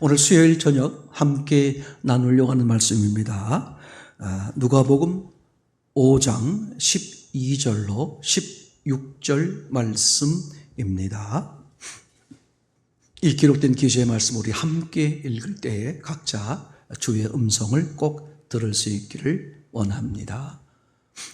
오늘 수요일 저녁 함께 나누려고 하는 말씀입니다. 누가복음 5장 12절로 16절 말씀입니다. 이 기록된 기수의 말씀 우리 함께 읽을 때에 각자 주의 음성을 꼭 들을 수 있기를 원합니다.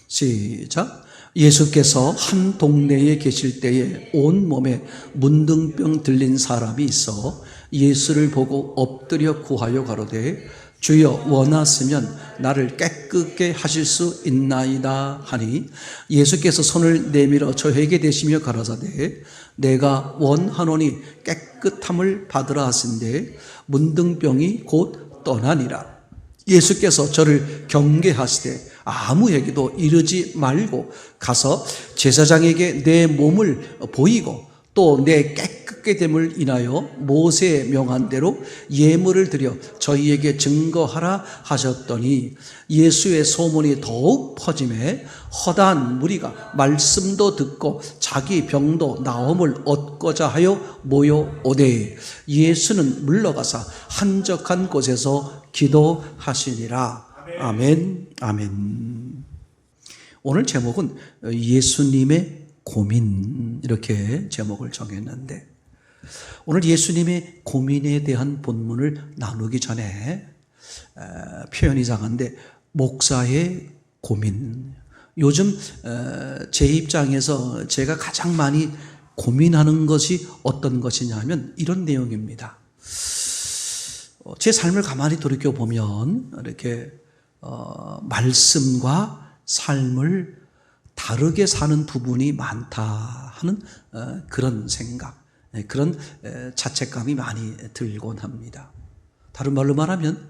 시작. 예수께서 한 동네에 계실 때에 온몸에 문둥병 들린 사람이 있어 예수를 보고 엎드려 구하여 가로되 주여 원하시면 나를 깨끗게 하실 수 있나이다 하니 예수께서 손을 내밀어 저에게 대시며 가라사대 내가 원하노니 깨끗함을 받으라 하신대 문둥병이 곧 떠나니라. 예수께서 저를 경계하시되 아무에게도 이르지 말고 가서 제사장에게 내 몸을 보이고 또 내 깨끗게 됨을 인하여 모세의 명한 대로 예물을 드려 저희에게 증거하라 하셨더니 예수의 소문이 더욱 퍼짐에 허다한 무리가 말씀도 듣고 자기 병도 나음을 얻고자 하여 모여오되 예수는 물러가사 한적한 곳에서 기도하시니라. 아멘, 아멘. 오늘 제목은 예수님의 고민, 이렇게 제목을 정했는데 오늘 예수님의 고민에 대한 본문을 나누기 전에 표현이 이상한데 목사의 고민. 요즘 제 입장에서 제가 가장 많이 고민하는 것이 어떤 것이냐 하면 이런 내용입니다. 제 삶을 가만히 돌이켜보면 이렇게 말씀과 삶을 다르게 사는 부분이 많다 하는 그런 생각, 그런 자책감이 많이 들곤 합니다. 다른 말로 말하면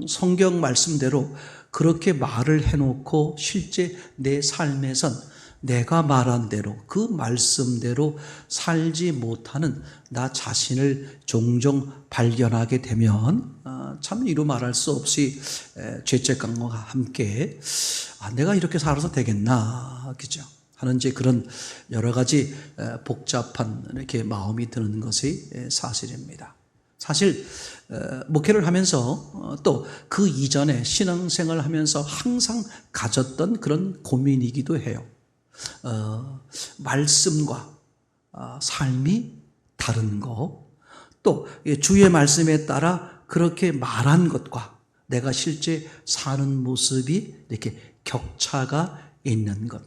성경 말씀대로 그렇게 말을 해놓고 실제 내 삶에선 내가 말한 대로 그 말씀대로 살지 못하는 나 자신을 종종 발견하게 되면 참 이루 말할 수 없이 죄책감과 함께 내가 이렇게 살아서 되겠나 그죠? 하는 이제 그런 여러 가지 복잡한 이렇게 마음이 드는 것이 사실입니다. 사실 목회를 하면서 또 그 이전에 신앙생활을 하면서 항상 가졌던 그런 고민이기도 해요. 말씀과 삶이 다른 거, 또 주의 말씀에 따라 그렇게 말한 것과 내가 실제 사는 모습이 이렇게 격차가 있는 것.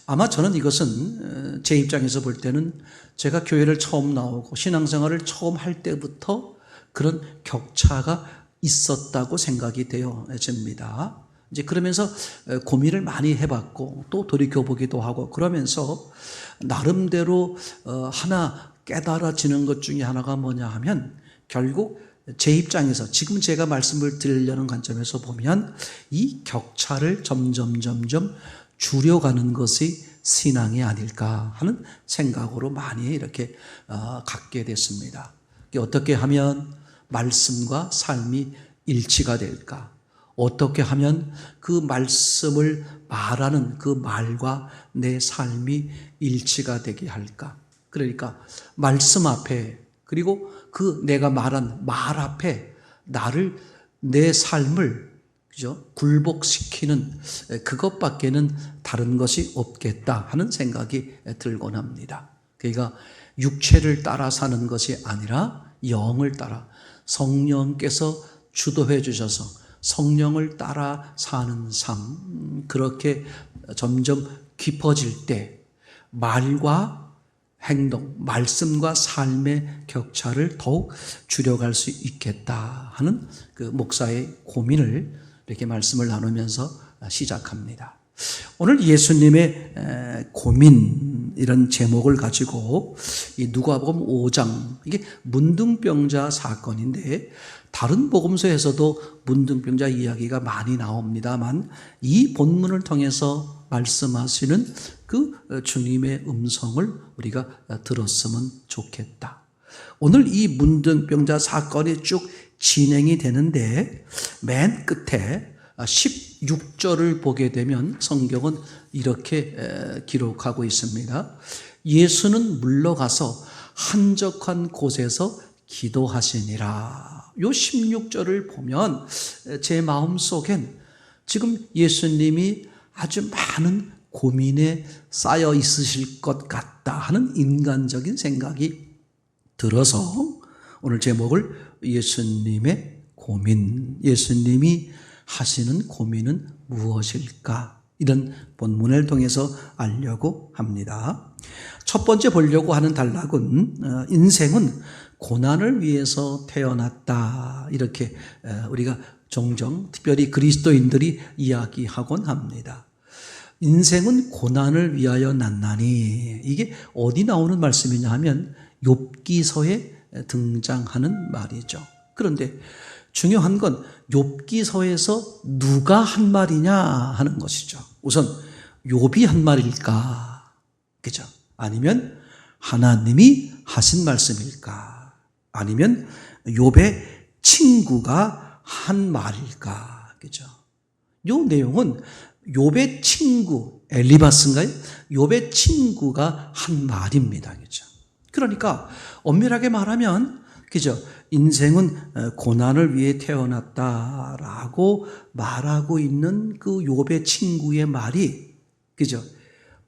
아마 저는 이것은 제 입장에서 볼 때는 제가 교회를 처음 나오고 신앙생활을 처음 할 때부터 그런 격차가 있었다고 생각이 되어집니다. 이제 그러면서 고민을 많이 해봤고 또 돌이켜보기도 하고 그러면서 나름대로 하나 깨달아지는 것 중에 하나가 뭐냐 하면 결국 제 입장에서 지금 제가 말씀을 드리려는 관점에서 보면 이 격차를 점점 줄여가는 것이 신앙이 아닐까 하는 생각으로 많이 이렇게 갖게 됐습니다. 어떻게 하면 말씀과 삶이 일치가 될까? 어떻게 하면 그 말씀을 말하는 그 말과 내 삶이 일치가 되게 할까? 그러니까 말씀 앞에 그리고 그 내가 말한 말 앞에 나를 내 삶을 그죠? 굴복시키는 그것밖에는 다른 것이 없겠다 하는 생각이 들곤 합니다. 그러니까 육체를 따라 사는 것이 아니라 영을 따라 성령께서 주도해 주셔서 성령을 따라 사는 삶, 그렇게 점점 깊어질 때 말과 행동, 말씀과 삶의 격차를 더욱 줄여갈 수 있겠다 하는 그 목사의 고민을 이렇게 말씀을 나누면서 시작합니다. 오늘 예수님의 고민 이런 제목을 가지고 이 누가복음 5장 이게 문둥병자 사건인데 다른 복음서에서도 문둥병자 이야기가 많이 나옵니다만 이 본문을 통해서 말씀하시는 그 주님의 음성을 우리가 들었으면 좋겠다. 오늘 이 문둥병자 사건이 쭉 진행이 되는데 맨 끝에 16절을 보게 되면 성경은 이렇게 기록하고 있습니다. 예수는 물러가서 한적한 곳에서 기도하시니라. 요 16절을 보면 제 마음속엔 지금 예수님이 아주 많은 고민에 쌓여 있으실 것 같다 하는 인간적인 생각이 들어서 오늘 제목을 예수님의 고민, 예수님이 하시는 고민은 무엇일까? 이런 본문을 통해서 알려고 합니다. 첫 번째 보려고 하는 단락은 인생은 고난을 위해서 태어났다. 이렇게 우리가 종종 특별히 그리스도인들이 이야기하곤 합니다. 인생은 고난을 위하여 났나니, 이게 어디 나오는 말씀이냐 하면 욥기서에 등장하는 말이죠. 그런데 중요한 건 욥기서에서 누가 한 말이냐 하는 것이죠. 우선 욥이 한 말일까? 그죠? 아니면 하나님이 하신 말씀일까? 아니면 욥의 친구가 한 말일까? 그죠? 이 내용은 욥의 친구 엘리바스인가요? 욥의 친구가 한 말입니다. 그죠? 그러니까 엄밀하게 말하면 그죠? 인생은 고난을 위해 태어났다라고 말하고 있는 그 욥의 친구의 말이 그죠?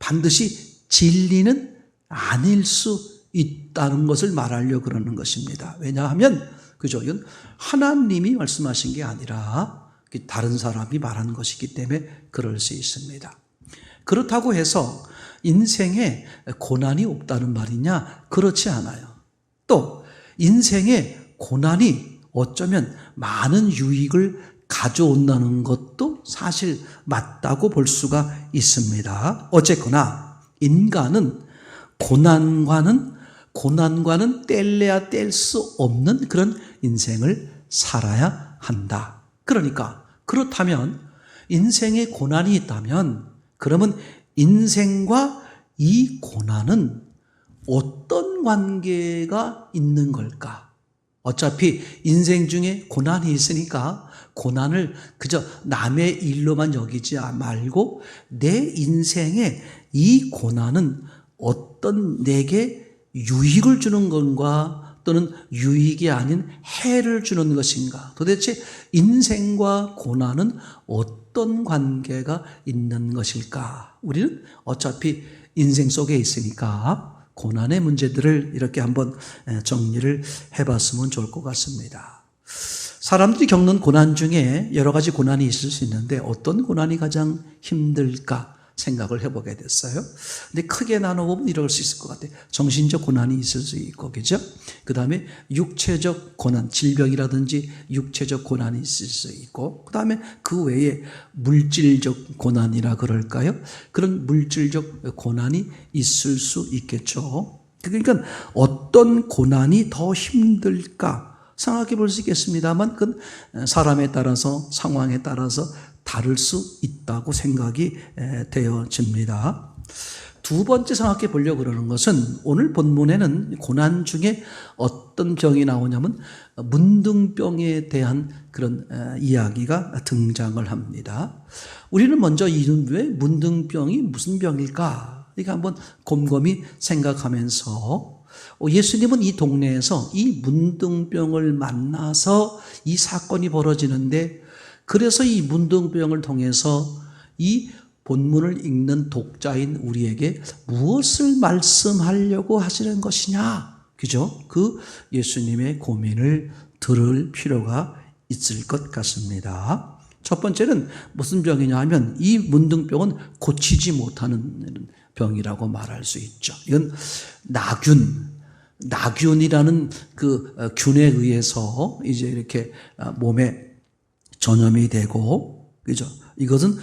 반드시 진리는 아닐 수 있다는 것을 말하려고 그러는 것입니다. 왜냐하면 그죠? 이건 하나님이 말씀하신 게 아니라 다른 사람이 말한 것이기 때문에 그럴 수 있습니다. 그렇다고 해서 인생에 고난이 없다는 말이냐? 그렇지 않아요. 또 인생에 고난이 어쩌면 많은 유익을 가져온다는 것도 사실 맞다고 볼 수가 있습니다. 어쨌거나 인간은 고난과는 뗄래야 뗄 수 없는 그런 인생을 살아야 한다. 그러니까 그렇다면 인생에 고난이 있다면 그러면 인생과 이 고난은 어떤 관계가 있는 걸까? 어차피 인생 중에 고난이 있으니까 고난을 그저 남의 일로만 여기지 말고 내 인생에 이 고난은 어떤 내게 유익을 주는 건가 또는 유익이 아닌 해를 주는 것인가? 도대체 인생과 고난은 어떤 관계가 있는 것일까? 우리는 어차피 인생 속에 있으니까 고난의 문제들을 이렇게 한번 정리를 해봤으면 좋을 것 같습니다. 사람들이 겪는 고난 중에 여러 가지 고난이 있을 수 있는데 어떤 고난이 가장 힘들까 생각을 해보게 됐어요. 근데 크게 나눠보면 이럴 수 있을 것 같아요. 정신적 고난이 있을 수 있고, 그죠? 그 다음에 육체적 고난, 질병이라든지 육체적 고난이 있을 수 있고, 그 다음에 그 외에 물질적 고난이라 그럴까요? 그런 물질적 고난이 있을 수 있겠죠. 그러니까 어떤 고난이 더 힘들까 생각해 볼 수 있겠습니다만, 그건 사람에 따라서, 상황에 따라서 다를 수 있다고 생각이 되어집니다. 두 번째 생각해 보려고 그러는 것은 오늘 본문에는 고난 중에 어떤 병이 나오냐면 문둥병에 대한 그런 이야기가 등장을 합니다. 우리는 먼저 이 문둥병이 무슨 병일까? 이거 한번 곰곰이 생각하면서 예수님은 이 동네에서 이 문둥병을 만나서 이 사건이 벌어지는데 그래서 이 문둥병을 통해서 이 본문을 읽는 독자인 우리에게 무엇을 말씀하려고 하시는 것이냐? 그죠? 그 예수님의 고민을 들을 필요가 있을 것 같습니다. 첫 번째는 무슨 병이냐 하면 이 문둥병은 고치지 못하는 병이라고 말할 수 있죠. 이건 나균이라는 그 균에 의해서 이제 이렇게 몸에 전염이 되고, 그죠? 이것은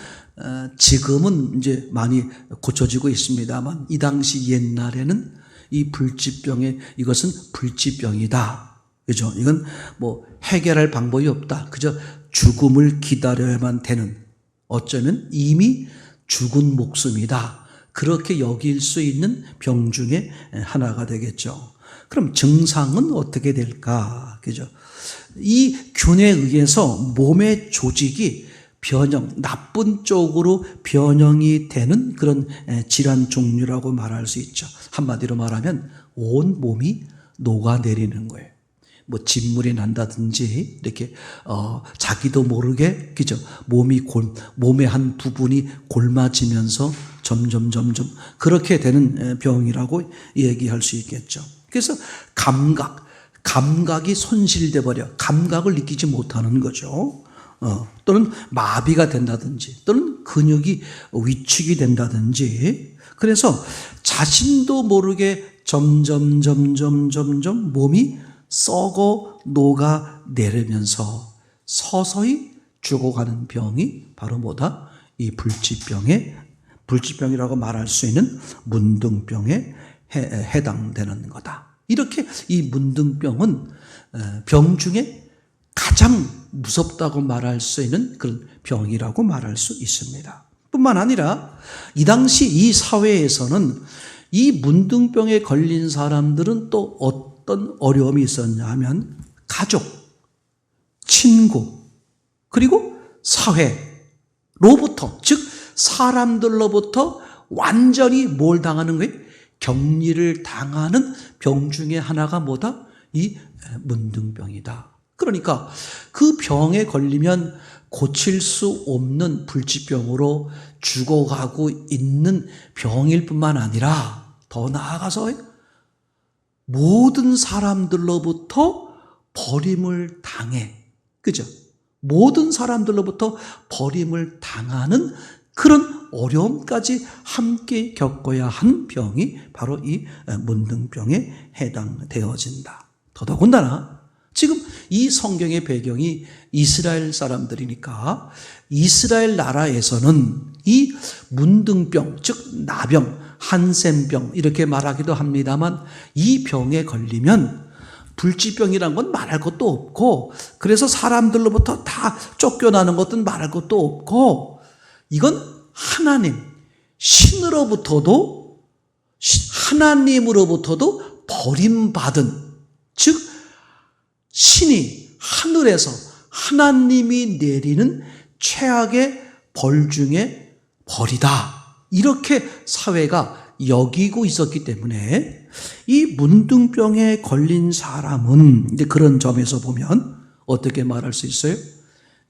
지금은 이제 많이 고쳐지고 있습니다만 이 당시 옛날에는 이 불치병에 이것은 불치병이다. 그죠? 이건 뭐 해결할 방법이 없다. 그저 죽음을 기다려야만 되는, 어쩌면 이미 죽은 목숨이다. 그렇게 여길 수 있는 병 중에 하나가 되겠죠. 그럼 증상은 어떻게 될까? 그죠? 이 균에 의해서 몸의 조직이 나쁜 쪽으로 변형이 되는 그런 질환 종류라고 말할 수 있죠. 한마디로 말하면 온 몸이 녹아내리는 거예요. 뭐 진물이 난다든지 이렇게 자기도 모르게 그죠? 몸의 한 부분이 골마지면서 점점 그렇게 되는 병이라고 얘기할 수 있겠죠. 그래서 감각이 손실돼 버려 감각을 느끼지 못하는 거죠. 또는 마비가 된다든지 또는 근육이 위축이 된다든지 그래서 자신도 모르게 점점 몸이 썩어 녹아 내리면서 서서히 죽어가는 병이 바로 뭐다? 이 불치병이라고 말할 수 있는 문둥병에 해당되는 거다. 이렇게 이 문둥병은 병 중에 가장 무섭다고 말할 수 있는 그런 병이라고 말할 수 있습니다. 뿐만 아니라 이 당시 이 사회에서는 이 문둥병에 걸린 사람들은 또 어떤 어려움이 있었냐 하면 가족, 친구, 그리고 사회로부터 즉 사람들로부터 완전히 뭘 당하는 거예요? 격리를 당하는 병 중에 하나가 뭐다? 이 문둥병이다. 그러니까 그 병에 걸리면 고칠 수 없는 불치병으로 죽어가고 있는 병일 뿐만 아니라 더 나아가서 모든 사람들로부터 버림을 당해. 그죠? 모든 사람들로부터 버림을 당하는 그런 어려움까지 함께 겪어야 한 병이 바로 이 문둥병에 해당되어진다. 더더군다나 지금 이 성경의 배경이 이스라엘 사람들이니까 이스라엘 나라에서는 이 문둥병, 즉 나병, 한센병 이렇게 말하기도 합니다만 이 병에 걸리면 불치병이란 건 말할 것도 없고 그래서 사람들로부터 다 쫓겨나는 것은 말할 것도 없고 이건 하나님으로부터도 버림받은 즉 신이 하늘에서 하나님이 내리는 최악의 벌 중에 벌이다. 이렇게 사회가 여기고 있었기 때문에 이 문둥병에 걸린 사람은 이제 그런 점에서 보면 어떻게 말할 수 있어요?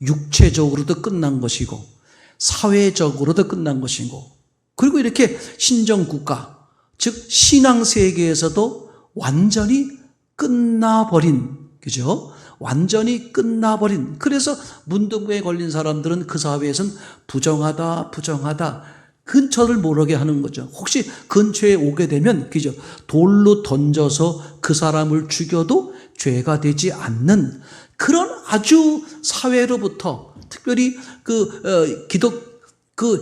육체적으로도 끝난 것이고 사회적으로도 끝난 것이고 그리고 이렇게 신정국가 즉 신앙세계에서도 완전히 끝나버린 그죠? 완전히 끝나버린 그래서 문둥병에 걸린 사람들은 그 사회에서는 부정하다 근처를 모르게 하는 거죠. 혹시 근처에 오게 되면 그죠? 돌로 던져서 그 사람을 죽여도 죄가 되지 않는 그런 아주 사회로부터 특별히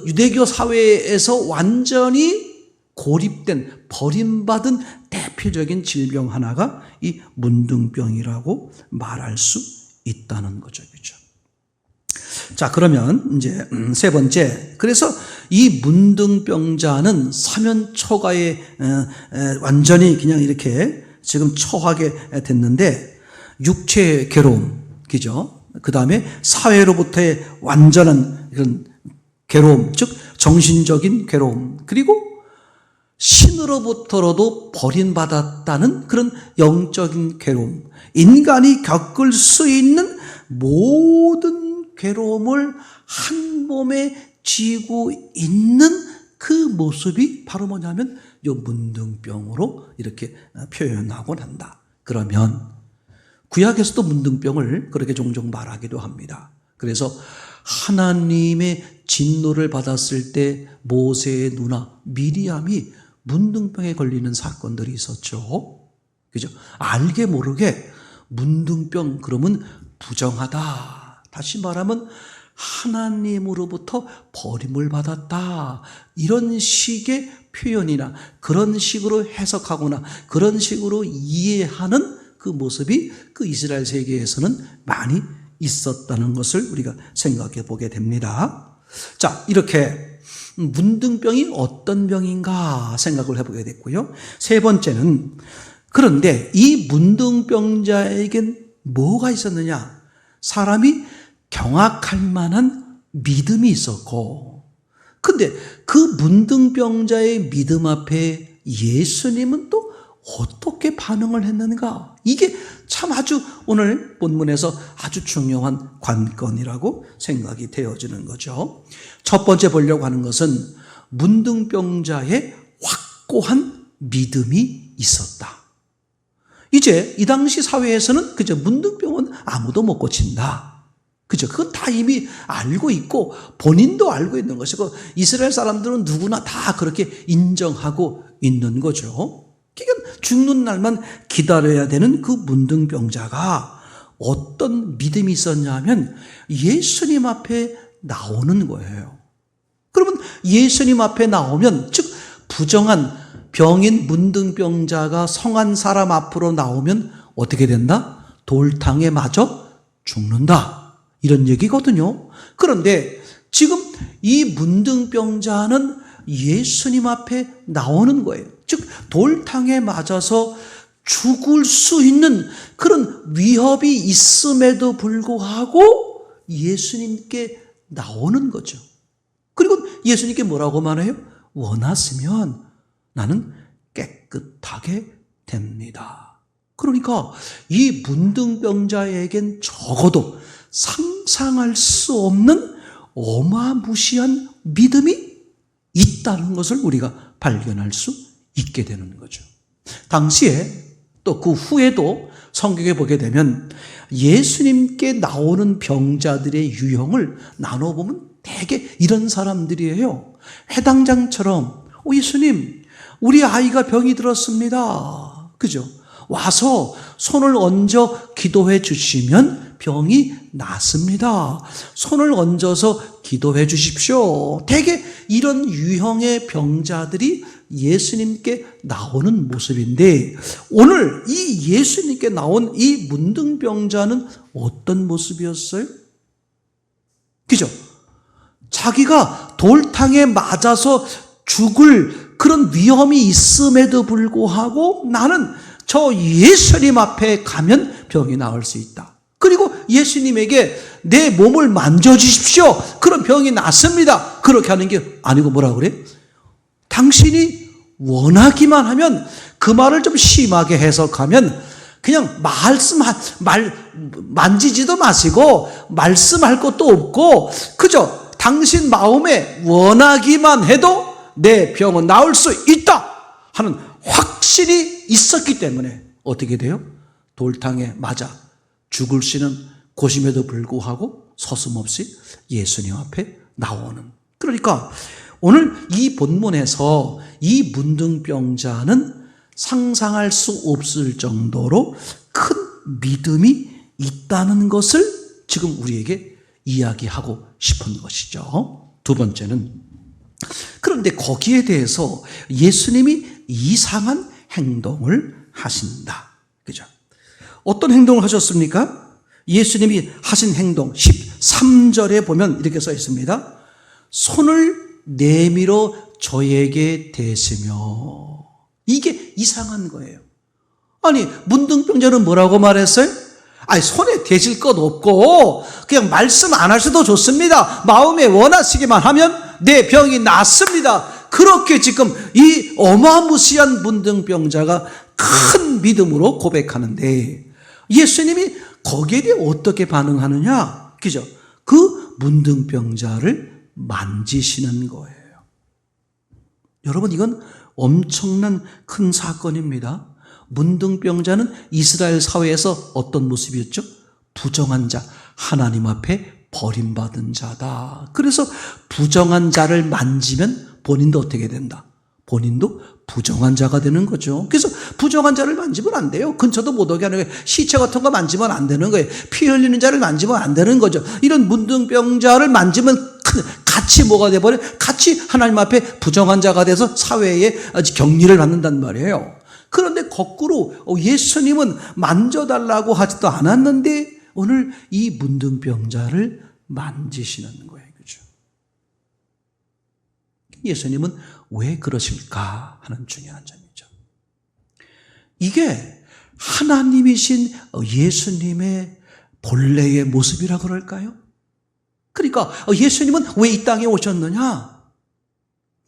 유대교 사회에서 완전히 고립된 버림받은 대표적인 질병 하나가 이 문둥병이라고 말할 수 있다는 거죠. 그렇죠? 자, 그러면 이제 세 번째. 그래서 이 문둥병자는 사면초가에 완전히 그냥 이렇게 지금 처하게 됐는데 육체의 괴로움, 그죠? 그 다음에 사회로부터의 완전한 그런 괴로움, 즉 정신적인 괴로움, 그리고 신으로부터로도 버림받았다는 그런 영적인 괴로움, 인간이 겪을 수 있는 모든 괴로움을 한 몸에 지고 있는 그 모습이 바로 뭐냐면 이 문둥병으로 이렇게 표현하곤 한다. 그러면 구약에서도 문둥병을 그렇게 종종 말하기도 합니다. 그래서 하나님의 진노를 받았을 때 모세의 누나 미리암이 문둥병에 걸리는 사건들이 있었죠. 그죠? 알게 모르게 문둥병 그러면 부정하다. 다시 말하면 하나님으로부터 버림을 받았다. 이런 식의 표현이나 그런 식으로 해석하거나 그런 식으로 이해하는 그 모습이 그 이스라엘 세계에서는 많이 있었다는 것을 우리가 생각해 보게 됩니다. 자, 이렇게 문둥병이 어떤 병인가 생각을 해보게 됐고요. 세 번째는 그런데 이 문둥병자에겐 뭐가 있었느냐? 사람이 경악할 만한 믿음이 있었고 근데 그 문둥병자의 믿음 앞에 예수님은 또 어떻게 반응을 했는가? 이게 참 아주 오늘 본문에서 아주 중요한 관건이라고 생각이 되어지는 거죠. 첫 번째 보려고 하는 것은 문둥병자의 확고한 믿음이 있었다. 이제 이 당시 사회에서는 그저 문둥병은 아무도 못 고친다. 그죠? 그건 다 이미 알고 있고 본인도 알고 있는 것이고 이스라엘 사람들은 누구나 다 그렇게 인정하고 있는 거죠. 그러니까 죽는 날만 기다려야 되는 그 문둥병자가 어떤 믿음이 있었냐면 예수님 앞에 나오는 거예요. 그러면 예수님 앞에 나오면 즉 부정한 병인 문둥병자가 성한 사람 앞으로 나오면 어떻게 된다? 돌탕에 맞아 죽는다. 이런 얘기거든요. 그런데 지금 이 문둥병자는 예수님 앞에 나오는 거예요. 즉 돌탕에 맞아서 죽을 수 있는 그런 위협이 있음에도 불구하고 예수님께 나오는 거죠. 그리고 예수님께 뭐라고 말해요? 원하시면 나는 깨끗하게 됩니다. 그러니까 이 문둥병자에겐 적어도 상상할 수 없는 어마무시한 믿음이 있다는 것을 우리가 발견할 수 있게 되는 거죠. 당시에 또 그 후에도 성경에 보게 되면 예수님께 나오는 병자들의 유형을 나눠보면 대개 이런 사람들이에요. 회당장처럼 예수님 우리 아이가 병이 들었습니다. 그죠? 와서 손을 얹어 기도해 주시면 병이 낫습니다. 손을 얹어서 기도해 주십시오. 대개 이런 유형의 병자들이 예수님께 나오는 모습인데 오늘 이 예수님께 나온 이 문둥병자는 어떤 모습이었어요? 그죠? 자기가 돌탕에 맞아서 죽을 그런 위험이 있음에도 불구하고 나는 저 예수님 앞에 가면 병이 나을 수 있다. 그리고 예수님에게 내 몸을 만져주십시오. 그럼 병이 낫습니다. 그렇게 하는 게 아니고 뭐라 그래? 당신이 원하기만 하면 그 말을 좀 심하게 해석하면 그냥 만지지도 마시고 말씀할 것도 없고 그저 당신 마음에 원하기만 해도 내 병은 나을 수 있다 하는 확신이 있었기 때문에 어떻게 돼요? 돌탕에 맞아 죽을 수 있는 곳임에도 불구하고 서슴없이 예수님 앞에 나오는. 그러니까 오늘 이 본문에서 이 문둥병자는 상상할 수 없을 정도로 큰 믿음이 있다는 것을 지금 우리에게 이야기하고 싶은 것이죠. 두 번째는 그런데 거기에 대해서 예수님이 이상한 행동을 하신다. 그죠? 어떤 행동을 하셨습니까? 예수님이 하신 행동 13절에 보면 이렇게 써 있습니다. 손을 내밀어 저에게 대시며. 이게 이상한 거예요. 아니 문둥병자는 뭐라고 말했어요? 아니 손에 대실 것 없고 그냥 말씀 안 하셔도 좋습니다. 마음에 원하시기만 하면 내 병이 낫습니다. 그렇게 지금 이 어마무시한 문둥병자가 큰 믿음으로 고백하는데 예수님이 거기에 대해 어떻게 반응하느냐? 그죠? 그 문둥병자를 만지시는 거예요. 여러분 이건 엄청난 큰 사건입니다. 문둥병자는 이스라엘 사회에서 어떤 모습이었죠? 부정한 자, 하나님 앞에 버림받은 자다. 그래서 부정한 자를 만지면 본인도 어떻게 된다? 본인도 부정한 자가 되는 거죠. 그래서 부정한 자를 만지면 안 돼요. 근처도 못 오게 하는 거예요. 시체 같은 거 만지면 안 되는 거예요. 피 흘리는 자를 만지면 안 되는 거죠. 이런 문둥병자를 만지면 같이 뭐가 돼버려요? 같이 하나님 앞에 부정한 자가 돼서 사회에 격리를 받는단 말이에요. 그런데 거꾸로 예수님은 만져달라고 하지도 않았는데 오늘 이 문둥병자를 만지시는 거예요. 그죠? 예수님은 왜 그러실까 하는 중요한 점이죠. 이게 하나님이신 예수님의 본래의 모습이라 그럴까요? 그러니까 예수님은 왜 이 땅에 오셨느냐?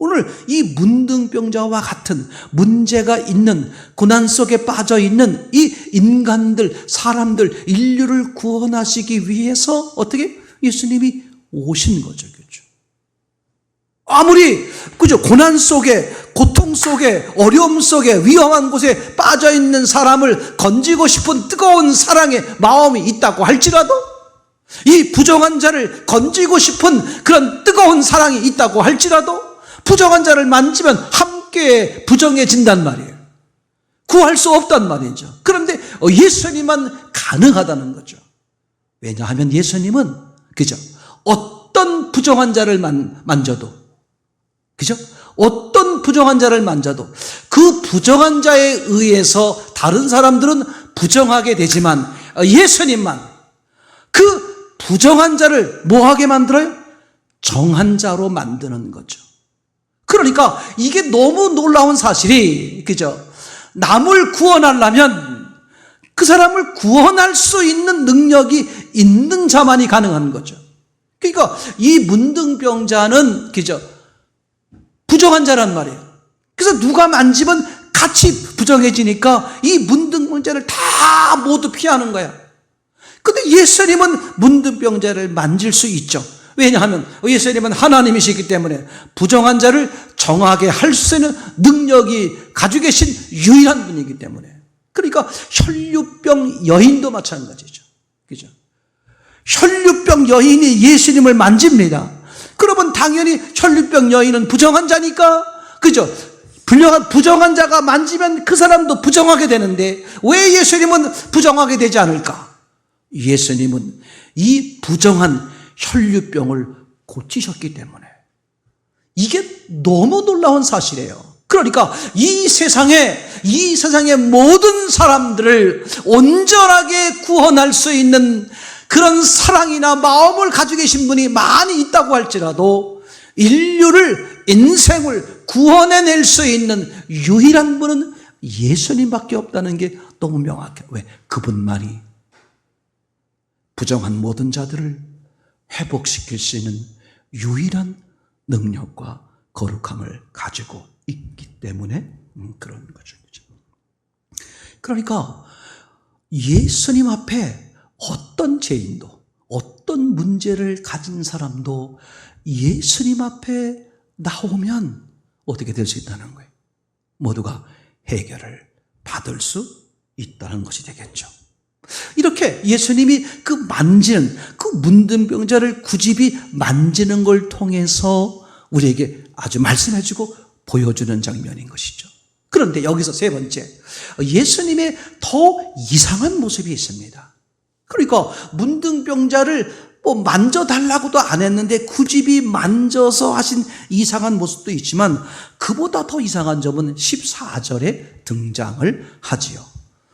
오늘 이 문둥병자와 같은 문제가 있는 고난 속에 빠져 있는 이 인간들, 사람들, 인류를 구원하시기 위해서 어떻게 예수님이 오신 거죠. 그죠? 아무리 그죠? 고난 속에, 고통 속에, 어려움 속에, 위험한 곳에 빠져 있는 사람을 건지고 싶은 뜨거운 사랑의 마음이 있다고 할지라도, 이 부정한 자를 건지고 싶은 그런 뜨거운 사랑이 있다고 할지라도, 부정한 자를 만지면 함께 부정해진단 말이에요. 구할 수 없단 말이죠. 그런데 예수님만 가능하다는 거죠. 왜냐하면 예수님은 그죠? 어떤 부정한 자를 만져도, 그죠? 어떤 부정한 자를 만져도 그 부정한 자에 의해서 다른 사람들은 부정하게 되지만 예수님만 그 부정한 자를 뭐하게 만들어요? 정한 자로 만드는 거죠. 그러니까 이게 너무 놀라운 사실이, 그죠? 남을 구원하려면 그 사람을 구원할 수 있는 능력이 있는 자만이 가능한 거죠. 그러니까 이 문둥병자는, 그죠? 부정한 자란 말이에요. 그래서 누가 만지면 같이 부정해지니까 이 문둥병자를 다 모두 피하는 거야. 근데 예수님은 문둥병자를 만질 수 있죠. 왜냐하면 예수님은 하나님이시기 때문에 부정한 자를 정하게 할 수 있는 능력이 가지고 계신 유일한 분이기 때문에. 그러니까 혈류병 여인도 마찬가지죠. 그죠? 혈류병 여인이 예수님을 만집니다. 그러면 당연히 혈류병 여인은 부정한 자니까, 그죠? 부정한 자가 만지면 그 사람도 부정하게 되는데 왜 예수님은 부정하게 되지 않을까? 예수님은 이 부정한 혈류병을 고치셨기 때문에. 이게 너무 놀라운 사실이에요. 그러니까 이 세상의 모든 사람들을 온전하게 구원할 수 있는 그런 사랑이나 마음을 가지고 계신 분이 많이 있다고 할지라도 인생을 구원해낼 수 있는 유일한 분은 예수님밖에 없다는 게 너무 명확해요. 왜? 그분만이 부정한 모든 자들을 회복시킬 수 있는 유일한 능력과 거룩함을 가지고 있기 때문에 그런 거죠. 그러니까 예수님 앞에 어떤 죄인도, 어떤 문제를 가진 사람도 예수님 앞에 나오면 어떻게 될 수 있다는 거예요? 모두가 해결을 받을 수 있다는 것이 되겠죠. 이렇게 예수님이 그 만지는, 그 문둥병자를 굳이 만지는 걸 통해서 우리에게 아주 말씀해주고 보여주는 장면인 것이죠. 그런데 여기서 세 번째, 예수님의 더 이상한 모습이 있습니다. 그러니까 문둥병자를 만져달라고도 안 했는데 굳이 만져서 하신 이상한 모습도 있지만 그보다 더 이상한 점은 14절에 등장을 하지요.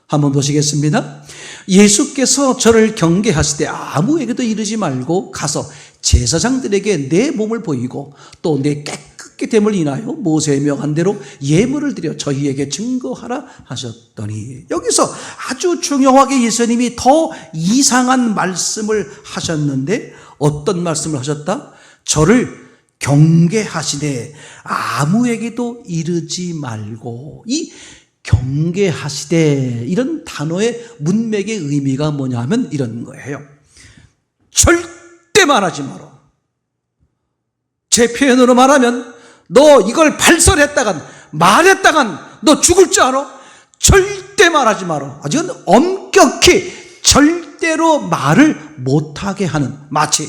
한번 보시겠습니다. 예수께서 저를 경계하시되 아무에게도 이르지 말고 가서 제사장들에게 내 몸을 보이고 또 내 깨끗게 됨을 인하여 모세의 명한 대로 예물을 드려 저희에게 증거하라 하셨더니, 여기서 아주 중요하게 예수님이 더 이상한 말씀을 하셨는데 어떤 말씀을 하셨다? 저를 경계하시되 아무에게도 이르지 말고. 이 경계하시되 이런 단어의 문맥의 의미가 뭐냐 하면 이런 거예요. 절대 말하지 마라. 제 표현으로 말하면 너 이걸 발설했다간 말했다간 너 죽을 줄 알아? 절대 말하지 마라. 아주 엄격히 절대로 말을 못하게 하는, 마치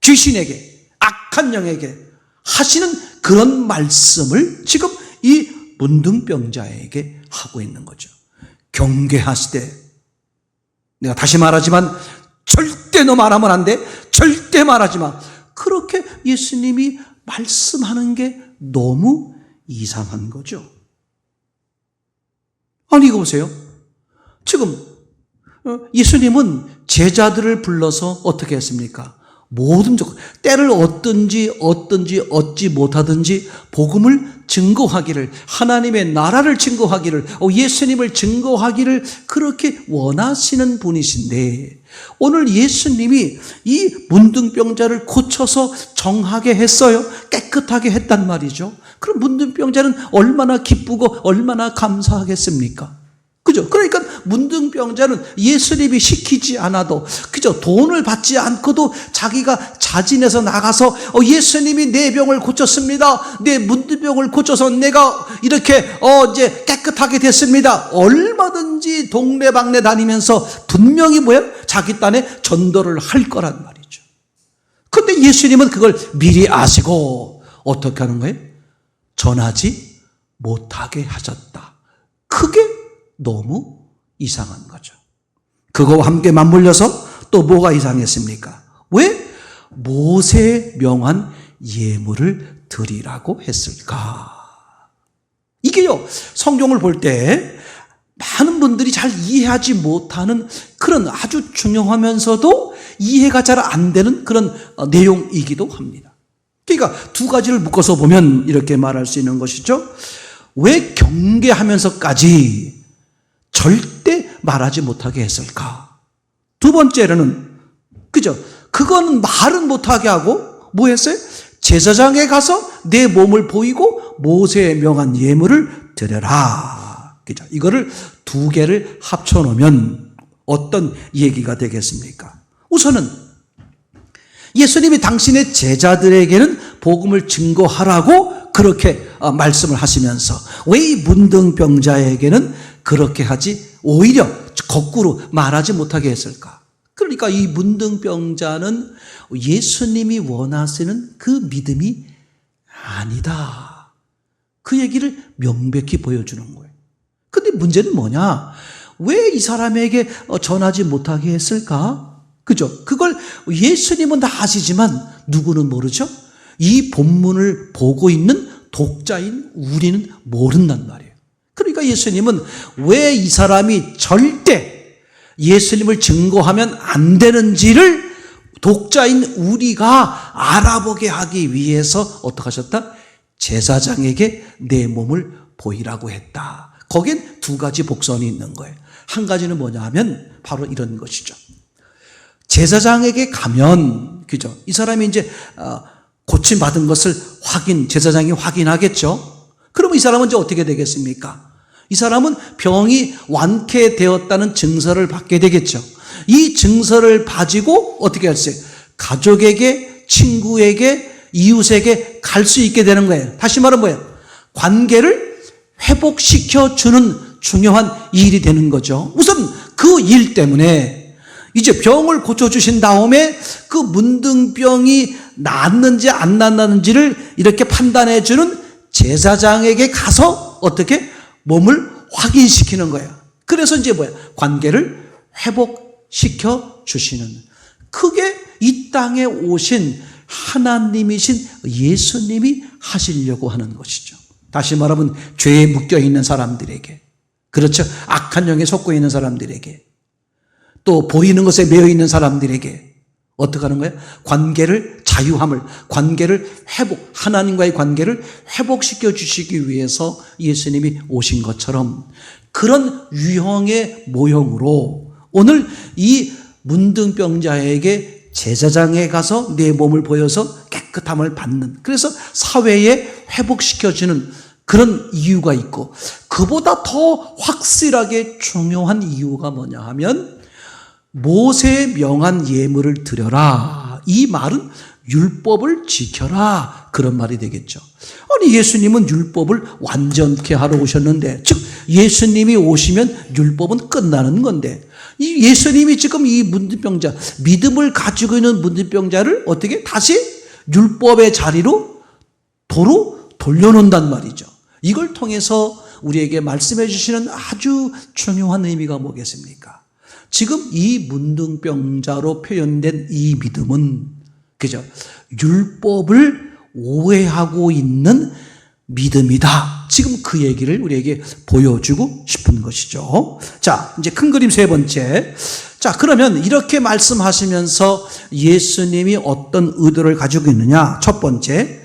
귀신에게, 악한 영에게 하시는 그런 말씀을 지금 이 문둥병자에게 하고 있는 거죠. 경계하시되, 내가 다시 말하지만 절대 너 말하면 안 돼. 절대 말하지 마. 그렇게 예수님이 말씀하는 게 너무 이상한 거죠. 아니 이거 보세요. 지금 예수님은 제자들을 불러서 어떻게 했습니까? 모든 조건, 때를 얻지 못하든지 복음을 증거하기를, 하나님의 나라를 증거하기를, 예수님을 증거하기를 그렇게 원하시는 분이신데, 오늘 예수님이 이 문둥병자를 고쳐서 정하게 했어요. 깨끗하게 했단 말이죠. 그럼 문둥병자는 얼마나 기쁘고 얼마나 감사하겠습니까? 그죠? 그러니까 문둥병자는 예수님이 시키지 않아도, 그죠? 돈을 받지 않고도 자기가 자진해서 나가서 예수님이 내 병을 고쳤습니다. 내 문둥병을 고쳐서 내가 이렇게 이제 깨끗하게 됐습니다. 얼마든지 동네방네 다니면서 분명히 자기 딴에 전도를 할 거란 말이죠. 그런데 예수님은 그걸 미리 아시고 어떻게 하는 거예요? 전하지 못하게 하셨다. 그게 너무 이상한 거죠. 그거와 함께 맞물려서 또 뭐가 이상했습니까? 왜 모세의 명한 예물을 드리라고 했을까? 이게요, 성경을 볼 때 많은 분들이 잘 이해하지 못하는 그런 아주 중요하면서도 이해가 잘 안 되는 그런 내용이기도 합니다. 그러니까 두 가지를 묶어서 보면 이렇게 말할 수 있는 것이죠. 왜 경계하면서까지 절대 말하지 못하게 했을까? 두 번째로는, 그죠? 그거는 말은 못하게 하고 뭐 했어요? 제사장에 가서 내 몸을 보이고 모세의 명한 예물을 드려라. 그죠? 이거를 두 개를 합쳐놓으면 어떤 얘기가 되겠습니까? 우선은 예수님이 당신의 제자들에게는 복음을 증거하라고 그렇게 말씀을 하시면서 왜 이 문둥병자에게는 그렇게 하지 오히려 거꾸로 말하지 못하게 했을까? 그러니까 이 문둥병자는 예수님이 원하시는 그 믿음이 아니다. 그 얘기를 명백히 보여주는 거예요. 근데 문제는 뭐냐? 왜 이 사람에게 전하지 못하게 했을까? 그죠? 그걸 예수님은 다 아시지만 누구는 모르죠? 이 본문을 보고 있는 독자인 우리는 모른단 말이에요. 그러니까 예수님은 왜 이 사람이 절대 예수님을 증거하면 안 되는지를 독자인 우리가 알아보게 하기 위해서 어떻게 하셨다? 제사장에게 내 몸을 보이라고 했다. 거긴 두 가지 복선이 있는 거예요. 한 가지는 뭐냐 하면 바로 이런 것이죠. 제사장에게 가면, 그죠? 이 사람이 이제 고침받은 것을 제사장이 확인하겠죠? 그러면 이 사람은 이제 어떻게 되겠습니까? 이 사람은 병이 완쾌되었다는 증서를 받게 되겠죠. 이 증서를 가지고 어떻게 할까요? 가족에게, 친구에게, 이웃에게 갈 수 있게 되는 거예요. 다시 말하면 뭐예요? 관계를 회복시켜주는 중요한 일이 되는 거죠. 우선 그 일 때문에 이제 병을 고쳐주신 다음에 그 문둥병이 낫는지 안 낫는지를 이렇게 판단해주는 제사장에게 가서 어떻게 몸을 확인시키는 거예요. 그래서 이제 관계를 회복시켜 주시는, 그게 이 땅에 오신 하나님이신 예수님이 하시려고 하는 것이죠. 다시 말하면 죄에 묶여 있는 사람들에게, 그렇죠? 악한 영에 속고 있는 사람들에게, 또 보이는 것에 매여 있는 사람들에게 어떻게 하는 거예요? 관계를 하나님과의 관계를 회복시켜 주시기 위해서 예수님이 오신 것처럼 그런 유형의 모형으로 오늘 이 문둥병자에게 제사장에 가서 내 몸을 보여서 깨끗함을 받는, 그래서 사회에 회복시켜주는 그런 이유가 있고, 그보다 더 확실하게 중요한 이유가 뭐냐 하면 모세의 명한 예물을 드려라. 이 말은 율법을 지켜라, 그런 말이 되겠죠. 아니, 예수님은 율법을 완전케 하러 오셨는데, 즉 예수님이 오시면 율법은 끝나는 건데, 이 예수님이 지금 이 문둥병자, 믿음을 가지고 있는 문둥병자를 어떻게 다시 율법의 자리로 도로 돌려놓는단 말이죠. 이걸 통해서 우리에게 말씀해 주시는 아주 중요한 의미가 뭐겠습니까? 지금 이 문둥병자로 표현된 이 믿음은, 그죠? 율법을 오해하고 있는 믿음이다. 지금 그 얘기를 우리에게 보여주고 싶은 것이죠. 자, 이제 큰 그림 세 번째. 자, 그러면 이렇게 말씀하시면서 예수님이 어떤 의도를 가지고 있느냐? 첫 번째,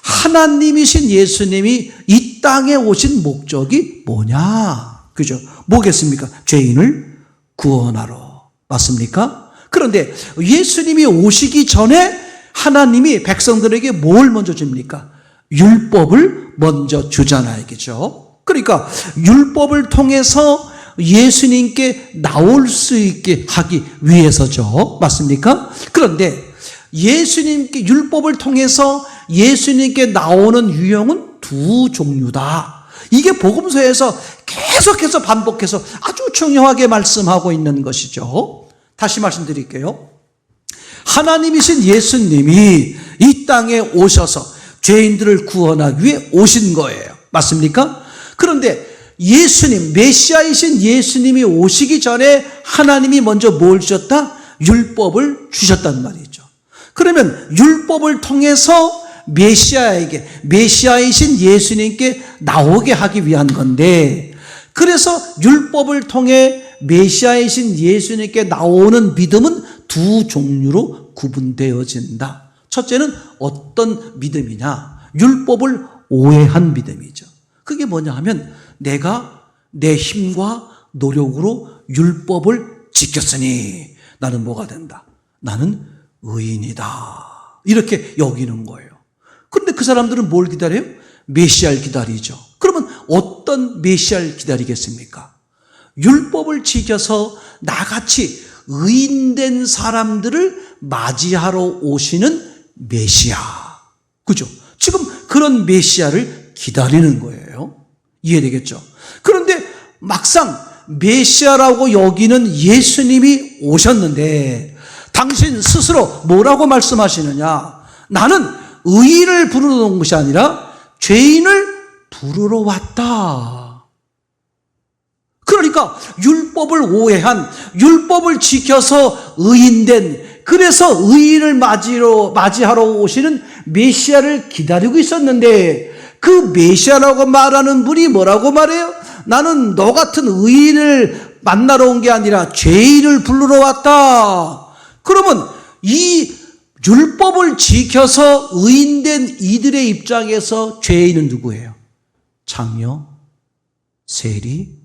하나님이신 예수님이 이 땅에 오신 목적이 뭐냐? 그죠? 뭐겠습니까? 죄인을 구원하러. 맞습니까? 그런데 예수님이 오시기 전에 하나님이 백성들에게 뭘 먼저 줍니까? 율법을 먼저 주잖아요. 그죠? 그러니까 율법을 통해서 예수님께 나올 수 있게 하기 위해서죠. 맞습니까? 그런데 예수님께 율법을 통해서 예수님께 나오는 유형은 두 종류다. 이게 복음서에서 계속해서 반복해서 아주 중요하게 말씀하고 있는 것이죠. 다시 말씀드릴게요. 하나님이신 예수님이 이 땅에 오셔서 죄인들을 구원하기 위해 오신 거예요. 맞습니까? 그런데 예수님, 메시아이신 예수님이 오시기 전에 하나님이 먼저 뭘 주셨다? 율법을 주셨단 말이죠. 그러면 율법을 통해서 메시아이신 예수님께 나오게 하기 위한 건데, 그래서 율법을 통해 메시아이신 예수님께 나오는 믿음은 두 종류로 구분되어진다. 첫째는 어떤 믿음이냐? 율법을 오해한 믿음이죠. 그게 뭐냐 하면 내가 내 힘과 노력으로 율법을 지켰으니 나는 뭐가 된다? 나는 의인이다. 이렇게 여기는 거예요. 그런데 그 사람들은 뭘 기다려요? 메시아를 기다리죠. 그러면 어떤 메시아를 기다리겠습니까? 율법을 지켜서 나같이 의인된 사람들을 맞이하러 오시는 메시아. 그죠? 지금 그런 메시아를 기다리는 거예요. 이해되겠죠? 그런데 막상 메시아라고 여기는 예수님이 오셨는데 당신 스스로 뭐라고 말씀하시느냐? 나는 의인을 부르러 온 것이 아니라 죄인을 부르러 왔다. 그러니까 율법을 오해한, 율법을 지켜서 의인된, 그래서 의인을 맞이하러 오시는 메시아를 기다리고 있었는데 그 메시아라고 말하는 분이 뭐라고 말해요? 나는 너 같은 의인을 만나러 온 게 아니라 죄인을 부르러 왔다. 그러면 이 율법을 지켜서 의인된 이들의 입장에서 죄인은 누구예요? 장녀, 세리,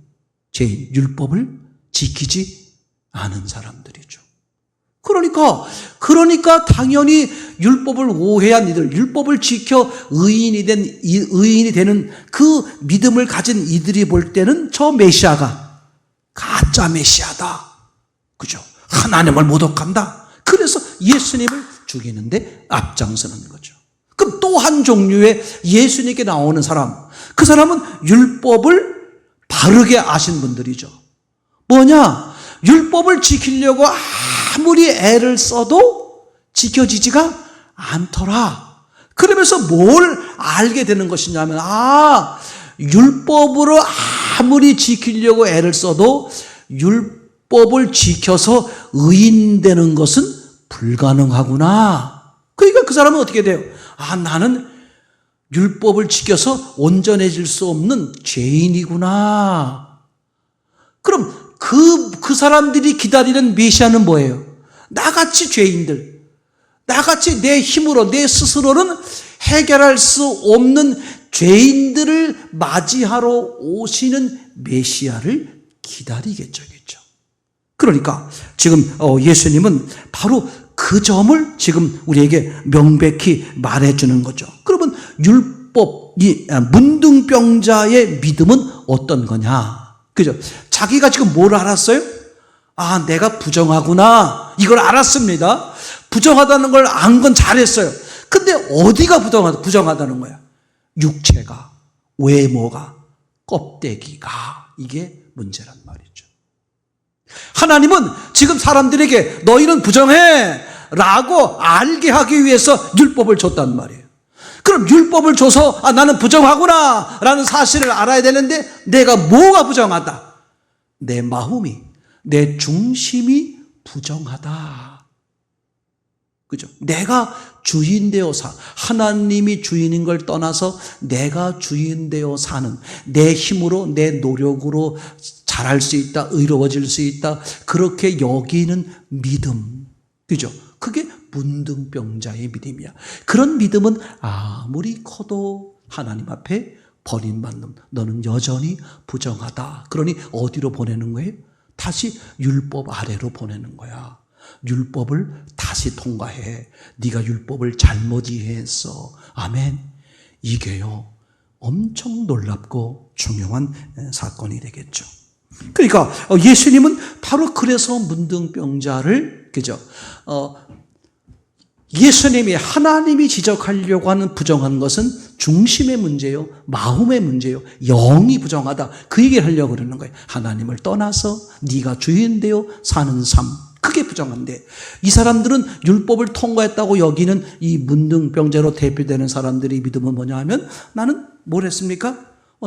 죄인, 율법을 지키지 않은 사람들이죠. 그러니까 당연히 율법을 오해한 이들, 율법을 지켜 의인이 되는 그 믿음을 가진 이들이 볼 때는 저 메시아가 가짜 메시아다. 그죠? 하나님을 모독한다. 그래서 예수님을 죽이는데 앞장서는 거죠. 그럼 또 한 종류의 예수님께 나오는 사람, 그 사람은 율법을 바르게 아신 분들이죠. 뭐냐? 율법을 지키려고 아무리 애를 써도 지켜지지가 않더라. 그러면서 뭘 알게 되는 것이냐면, 율법으로 아무리 지키려고 애를 써도 율법을 지켜서 의인되는 것은 불가능하구나. 그러니까 그 사람은 어떻게 돼요? 나는 율법을 지켜서 온전해질 수 없는 죄인이구나. 그럼 그 사람들이 기다리는 메시아는 뭐예요? 나같이 죄인들, 나같이 내 힘으로, 내 스스로는 해결할 수 없는 죄인들을 맞이하러 오시는 메시아를 기다리겠죠. 그러니까 지금 예수님은 바로 그 점을 지금 우리에게 명백히 말해주는 거죠. 그러면 이 문둥병자의 믿음은 어떤 거냐? 그죠? 자기가 지금 뭘 알았어요? 내가 부정하구나. 이걸 알았습니다. 부정하다는 걸 안 건 잘했어요. 근데 어디가 부정하다는 거야? 육체가, 외모가, 껍데기가. 이게 문제란 말이죠. 하나님은 지금 사람들에게 너희는 부정해 라고 알게 하기 위해서 율법을 줬단 말이에요. 그럼 율법을 줘서 나는 부정하구나 라는 사실을 알아야 되는데 내가 뭐가 부정하다? 내 마음이, 내 중심이 부정하다. 그죠? 내가 주인 되어 하나님이 주인인 걸 떠나서 내가 주인 되어 사는, 내 힘으로 내 노력으로 잘할 수 있다, 의로워질 수 있다, 그렇게 여기는 믿음, 그죠? 그게 문둥병자의 믿음이야. 그런 믿음은 아무리 커도 하나님 앞에 버림받는, 너는 여전히 부정하다. 그러니 어디로 보내는 거예요? 다시 율법 아래로 보내는 거야. 율법을 다시 통과해. 네가 율법을 잘못 이해했어. 아멘. 이게요, 엄청 놀랍고 중요한 사건이 되겠죠. 그러니까 예수님은 바로 그래서 문둥병자를, 그죠? 예수님이, 하나님이 지적하려고 하는 부정한 것은 중심의 문제요, 마음의 문제요, 영이 부정하다, 그 얘기를 하려고 그러는 거예요. 하나님을 떠나서 네가 주인 되어 사는 삶, 그게 부정한데, 이 사람들은 율법을 통과했다고 여기는 이 문둥병자로 대표되는 사람들의 믿음은 뭐냐 하면, 나는 뭘 했습니까?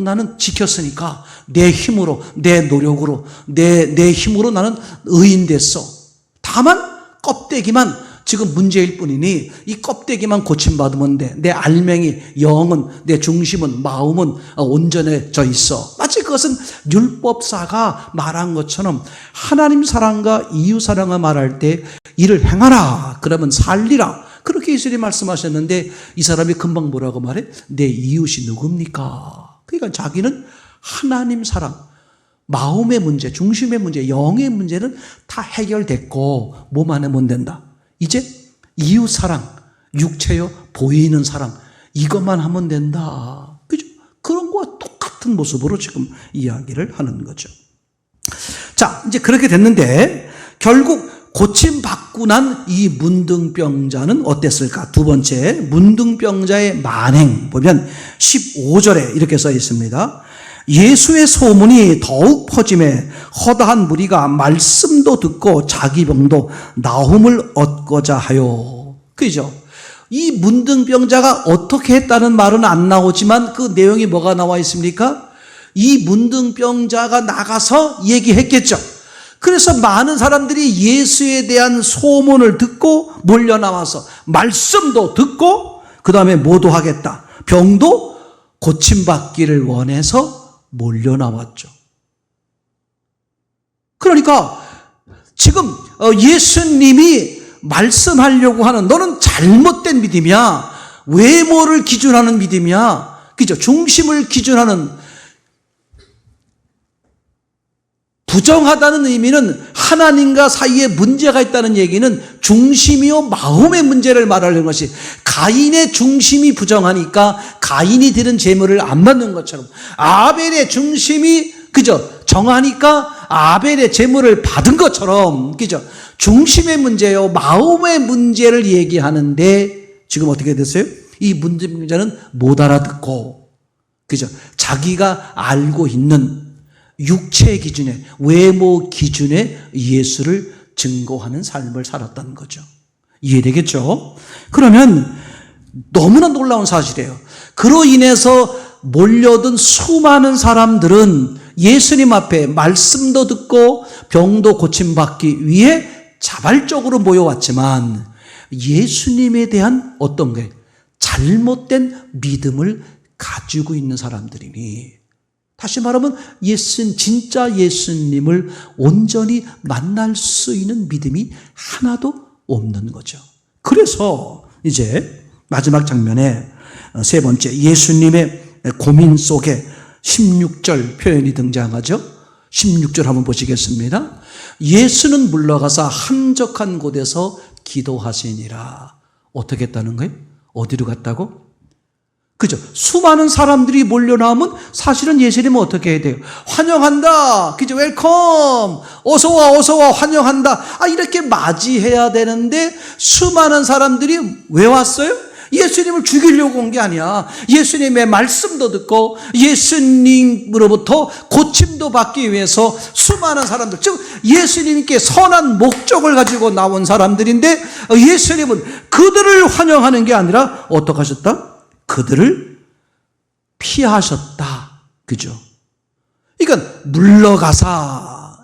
나는 지켰으니까 내 힘으로, 내 노력으로, 내 힘으로 나는 의인 됐어. 다만 껍데기만 지금 문제일 뿐이니 이 껍데기만 고침받으면 돼. 내 알맹이, 영은, 내 중심은, 마음은 온전해져 있어. 마치 그것은 율법사가 말한 것처럼 하나님 사랑과 이웃 사랑을 말할 때 이를 행하라, 그러면 살리라, 그렇게 예수님이 말씀하셨는데, 이 사람이 금방 뭐라고 말해? 내 이웃이 누굽니까? 그러니까 자기는 하나님 사랑, 마음의 문제, 중심의 문제, 영의 문제는 다 해결됐고 뭐만 하면 된다. 이제 이웃 사랑, 육체요, 보이는 사랑, 이것만 하면 된다. 그죠? 그런 거와 똑같은 모습으로 지금 이야기를 하는 거죠. 자, 이제 그렇게 됐는데 결국 고침받고 난 이 문둥병자는 어땠을까? 두 번째, 문둥병자의 만행 보면 15절에 이렇게 써 있습니다. 예수의 소문이 더욱 퍼짐에 허다한 무리가 말씀도 듣고 자기 병도 나음을 얻고자 하여. 그죠? 이 문둥병자가 어떻게 했다는 말은 안 나오지만 그 내용이 뭐가 나와 있습니까? 이 문둥병자가 나가서 얘기했겠죠. 그래서 많은 사람들이 예수에 대한 소문을 듣고 몰려 나와서 말씀도 듣고 그 다음에 뭐도 하겠다, 병도 고침받기를 원해서 몰려 나왔죠. 그러니까 지금 예수님이 말씀하려고 하는, 너는 잘못된 믿음이야, 외모를 기준하는 믿음이야, 그죠? 중심을 기준하는, 부정하다는 의미는 하나님과 사이에 문제가 있다는 얘기는 중심이요 마음의 문제를 말하는 것이, 가인의 중심이 부정하니까 가인이 드린 제물을 안 받는 것처럼 아벨의 중심이, 그죠, 정하니까 아벨의 제물을 받은 것처럼, 그죠, 중심의 문제요 마음의 문제를 얘기하는데 지금 어떻게 됐어요? 이 문제자는 못 알아듣고, 그죠, 자기가 알고 있는 육체 기준에, 외모 기준에 예수를 증거하는 삶을 살았다는 거죠. 이해되겠죠? 그러면 너무나 놀라운 사실이에요. 그로 인해서 몰려든 수많은 사람들은 예수님 앞에 말씀도 듣고 병도 고침받기 위해 자발적으로 모여왔지만 예수님에 대한 어떤 게 잘못된 믿음을 가지고 있는 사람들이니, 다시 말하면 진짜 예수님을 온전히 만날 수 있는 믿음이 하나도 없는 거죠. 그래서 이제 마지막 장면에 세 번째, 예수님의 고민 속에 16절 표현이 등장하죠. 16절 한번 보시겠습니다. 예수는 물러가서 한적한 곳에서 기도하시니라. 어떻게 했다는 거예요? 어디로 갔다고? 그죠? 수많은 사람들이 몰려 나오면 사실은 예수님은 어떻게 해야 돼요? 환영한다. 그죠? 웰컴. 어서와, 어서와, 환영한다. 이렇게 맞이해야 되는데 수많은 사람들이 왜 왔어요? 예수님을 죽이려고 온 게 아니야. 예수님의 말씀도 듣고 예수님으로부터 고침도 받기 위해서 수많은 사람들, 즉 예수님께 선한 목적을 가지고 나온 사람들인데 예수님은 그들을 환영하는 게 아니라 어떻게 하셨다? 그들을 피하셨다. 그죠? 그러니까 물러가사.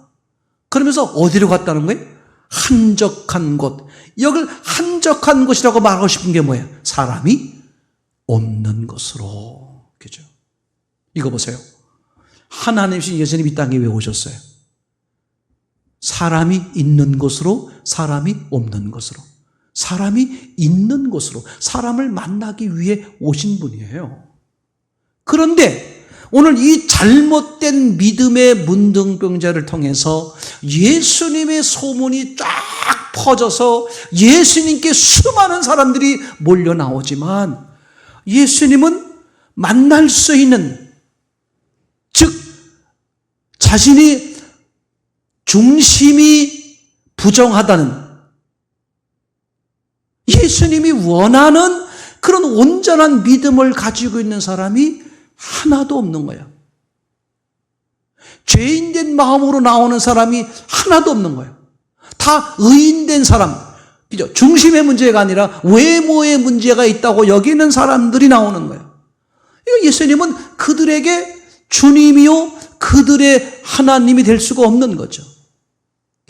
그러면서 어디로 갔다는 거예요? 한적한 곳. 여길 한적한 곳이라고 말하고 싶은 게 뭐예요? 사람이 없는 곳으로. 그죠? 이거 보세요. 하나님이신 예수님 이 땅에 왜 오셨어요? 사람이 있는 곳으로, 사람이 없는 곳으로. 사람이 있는 곳으로, 사람을 만나기 위해 오신 분이에요. 그런데 오늘 이 잘못된 믿음의 문둥병자를 통해서 예수님의 소문이 쫙 퍼져서 예수님께 수많은 사람들이 몰려 나오지만 예수님은 만날 수 있는, 즉 자신이 중심이 부정하다는, 예수님이 원하는 그런 온전한 믿음을 가지고 있는 사람이 하나도 없는 거야. 죄인된 마음으로 나오는 사람이 하나도 없는 거예요. 다 의인된 사람, 그죠? 중심의 문제가 아니라 외모의 문제가 있다고 여기는 사람들이 나오는 거예요. 예수님은 그들에게 주님이요 그들의 하나님이 될 수가 없는 거죠.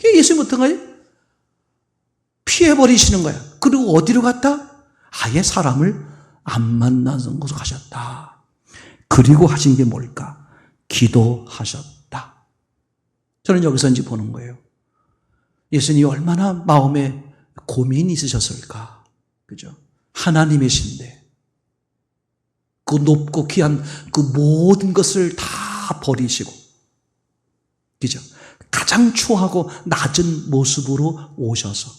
예수님 어떤 거예요? 피해버리시는 거예요. 그리고 어디로 갔다? 아예 사람을 안 만나는 곳으로 가셨다. 그리고 하신 게 뭘까? 기도하셨다. 저는 여기서 이제 보는 거예요. 예수님이 얼마나 마음에 고민이 있으셨을까? 그죠? 하나님이신데, 그 높고 귀한 그 모든 것을 다 버리시고, 그죠? 가장 추하고 낮은 모습으로 오셔서,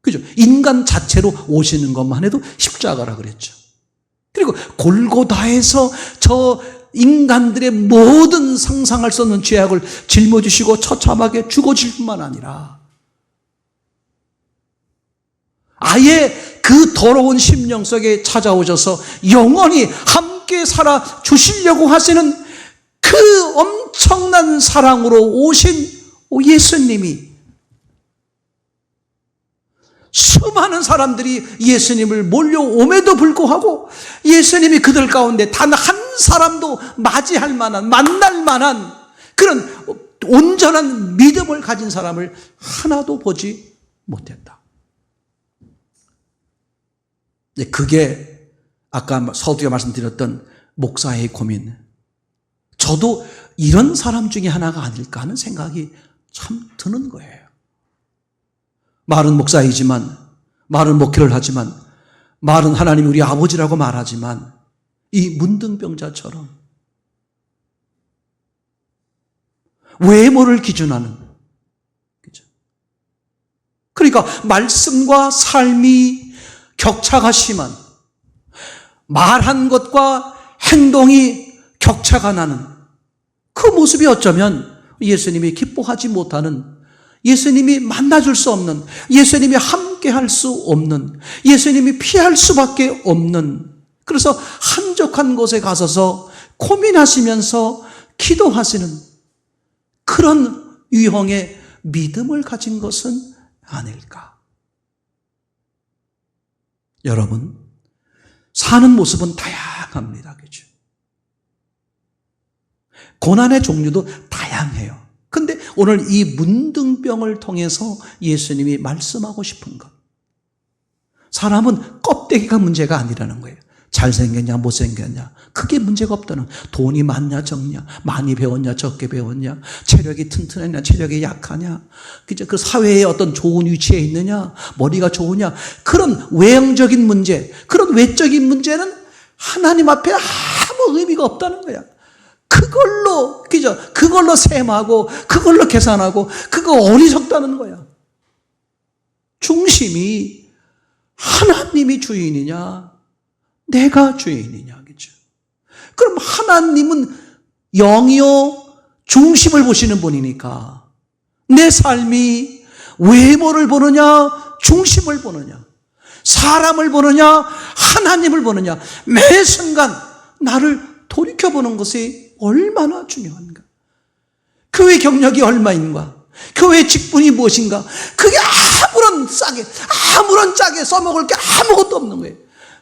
그죠? 인간 자체로 오시는 것만 해도 십자가라 그랬죠. 그리고 골고다에서 저 인간들의 모든 상상할 수 없는 죄악을 짊어지시고 처참하게 죽어질 뿐만 아니라 아예 그 더러운 심령 속에 찾아오셔서 영원히 함께 살아 주시려고 하시는 그 엄청난 사랑으로 오신 예수님이, 수많은 사람들이 예수님을 몰려옴에도 불구하고 예수님이 그들 가운데 단 한 사람도 맞이할 만한, 만날 만한 그런 온전한 믿음을 가진 사람을 하나도 보지 못했다. 그게 아까 서두에 말씀드렸던 목사의 고민. 저도 이런 사람 중에 하나가 아닐까 하는 생각이 참 드는 거예요. 말은 목사이지만, 말은 목회를 하지만, 말은 하나님 우리 아버지라고 말하지만 이 문둥병자처럼 외모를 기준하는, 그죠? 그러니까 말씀과 삶이 격차가 심한, 말한 것과 행동이 격차가 나는 그 모습이 어쩌면 예수님이 기뻐하지 못하는, 예수님이 만나줄 수 없는, 예수님이 함께 할 수 없는, 예수님이 피할 수밖에 없는, 그래서 한적한 곳에 가서서 고민하시면서 기도하시는 그런 유형의 믿음을 가진 것은 아닐까. 여러분, 사는 모습은 다양합니다. 그죠? 고난의 종류도 다양해요. 근데 오늘 이 문둥병을 통해서 예수님이 말씀하고 싶은 것, 사람은 껍데기가 문제가 아니라는 거예요. 잘생겼냐 못생겼냐 그게 문제가 없다는, 돈이 많냐 적냐, 많이 배웠냐 적게 배웠냐, 체력이 튼튼하냐 체력이 약하냐, 그죠? 그 사회에 어떤 좋은 위치에 있느냐, 머리가 좋으냐, 그런 외형적인 문제, 그런 외적인 문제는 하나님 앞에 아무 의미가 없다는 거야. 그걸로, 그죠? 그걸로 셈하고 그걸로 계산하고 그거 어리석다는 거야. 중심이 하나님이 주인이냐 내가 주인이냐, 그죠? 그럼 하나님은 영이요 중심을 보시는 분이니까 내 삶이 외모를 보느냐 중심을 보느냐, 사람을 보느냐 하나님을 보느냐, 매 순간 나를 돌이켜보는 것이 얼마나 중요한가. 교회 경력이 얼마인가, 교회 직분이 무엇인가, 그게 아무런 짝에 써먹을 게 아무것도 없는 거예요.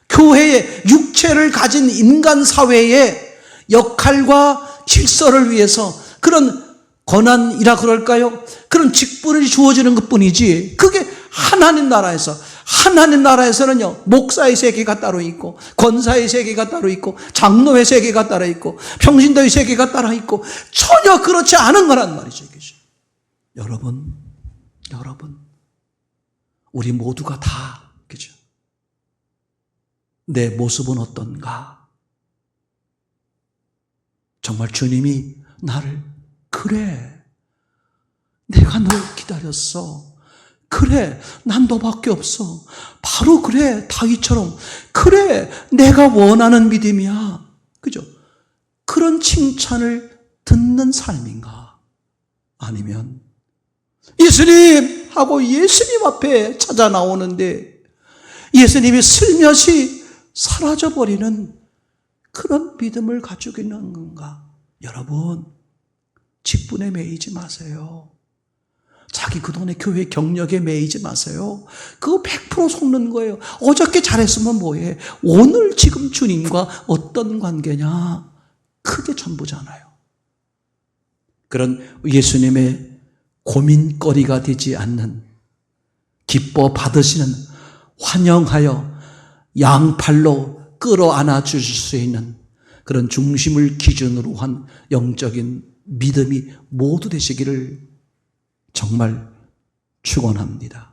교회의 육체를 가진 인간 사회의 역할과 질서를 위해서 그런 권한이라 그럴까요? 그런 직분이 주어지는 것뿐이지, 그게 하나님 나라에서는요, 목사의 세계가 따로 있고, 권사의 세계가 따로 있고, 장로의 세계가 따로 있고, 평신도의 세계가 따로 있고, 전혀 그렇지 않은 거란 말이죠. 여러분, 우리 모두가 다, 그죠? 내 모습은 어떤가? 정말 주님이 나를, 그래, 내가 널 기다렸어. 그래, 난 너밖에 없어. 바로 그래, 다윗처럼. 그래, 내가 원하는 믿음이야. 그죠? 그런 칭찬을 듣는 삶인가? 아니면 예수님 하고 예수님 앞에 찾아 나오는데 예수님이 슬며시 사라져버리는 그런 믿음을 가지고 있는 건가? 여러분, 직분에 매이지 마세요. 자기 그동안의 교회 경력에 매이지 마세요. 그거 100% 속는 거예요. 어저께 잘했으면 뭐해? 오늘 지금 주님과 어떤 관계냐? 그게 전부잖아요. 그런 예수님의 고민거리가 되지 않는, 기뻐 받으시는, 환영하여 양팔로 끌어안아 주실 수 있는 그런 중심을 기준으로 한 영적인 믿음이 모두 되시기를 정말 축원합니다.